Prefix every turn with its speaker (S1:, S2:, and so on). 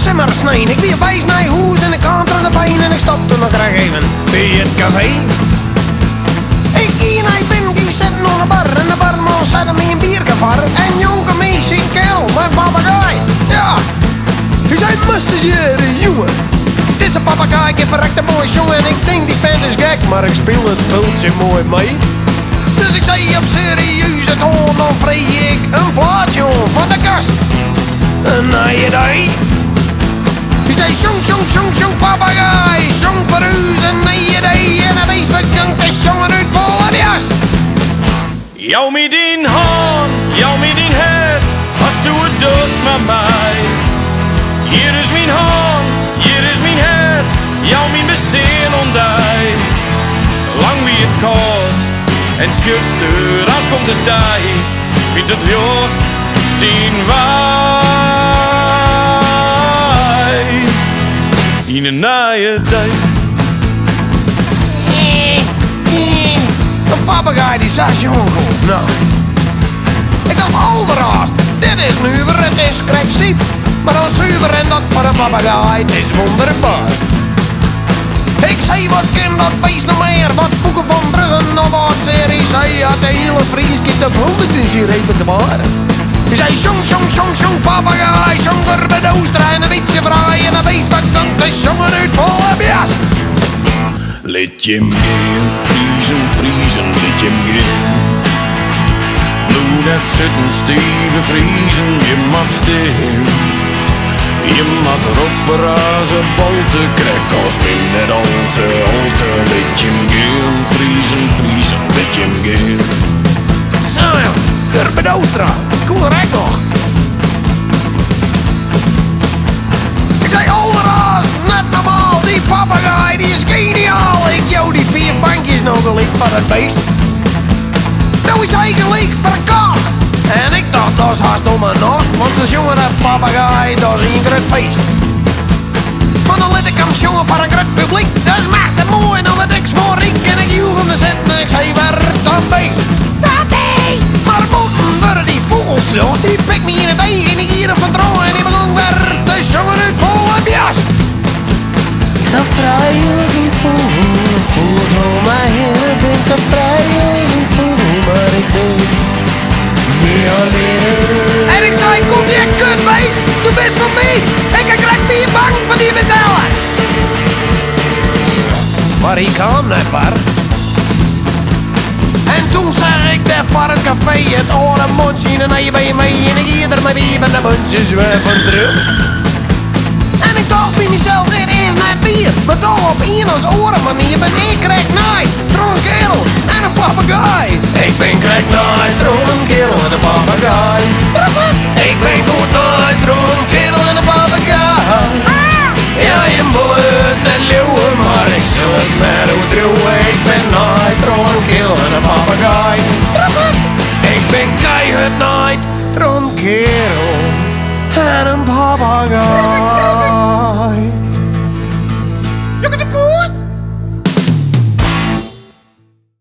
S1: simmersneen. Ik weer wijs naar huis en ik kwam terug de been en ik stopte nog graag even bij het café. Ik ging naar binnen, ging zitten aan de bar en de barman zette me een biergevar. En jonge meisje, een kerel met papegaai. Ja, u zei musters jongen. Dit is een papegaai, ik verrekte mooi jongen en ik denk die vent is gek, maar ik speel het spultje mooi mee. Dus ik zei op serieuze toon, dan vreeg ik een plaatje van de kast. En na je day. U zei jong papegaai, jong voor u en na je day. En dan wees bedankt de jongen uit volle jas.
S2: Jou met din hand, jou met din hart, als du het doet met mij. Hier is mijn hand, hier is mijn hart, jou mijn besteen ondij. Lang wie het kort, en zuster, als komt de dag, vindt het licht, zien wij. In een naaie dag.
S1: Een papegaai die zei jongen, nou. Ik dacht overhaast, dit is nu weer, het is krijgsiep. Maar dan zuiver en dat voor een papegaai, het is wonderbaar. Ik zei wat kind dat beest nog meer, wat boeken van Bruggen of wat serie. Zij had de hele Frieskiet op 100 in zijn repertoire. Je zei jong papegaai, jong voor bij de Oostra en een witje fraai. En een beest bedankt de jongen uit volle jas.
S2: Let je hem gaan, vriezen, let je hem gaan. Doe dat zitten, stevig vriezen, je mag stil. Je mag erop razen, bolten, krijg als min net al te. Let je hem gaan, vriezen, let je hem gaan.
S1: Zo ja, Kurt bij de Oostra, cool rek nog. Ik zei Alderaas, net normaal, die papegaai die is geniaal. Ik jou die 4 bankjes nog gelijk van het beest. Nou is hij gelijk voor een kaart. En ik dacht, dat is haast om en nog, want zo'n jongen een papegaai, dat is een groot feest. Maar dan liet ik hem jongen voor een groot publiek, dus maakt het mooi, dan werd ik smooriek. En ik joeg hem te zitten en ik zei, waar dan mee? Maar boven worden die vogels, die pikt me in het ei en ik hier van trouw en die begon weer te jongen uit volle jas. Zo vrij als een vogel, voelt om mij heen, ik ben zo vrij als een vogel, maar ik ben niet alleen. En ik zei, kom je kutbeest, du bent van mij, ik krijg 4 bang van die betalen. Maar ik kwam net maar. En toen zag ik daar voor het café het oude mondje en hij ben je mee en ik hier er maar weer met de muntjes weer van terug. En ik dacht bij mezelf, dit is net bier, maar toch op een als oren manier ben ik krijg naai, dronken kerel en een papegaai. Ik ben krijg naai, dronken kerel en een papegaai. Ik ben goed naai, dronken kerel en een papegaai. Ja, je bullet en leeuwen, maar ik zal het met hoe droe. Ik ben naai, dronken kerel en een papegaai. Ik ben keihard naai, dronken kerel en een papegaai.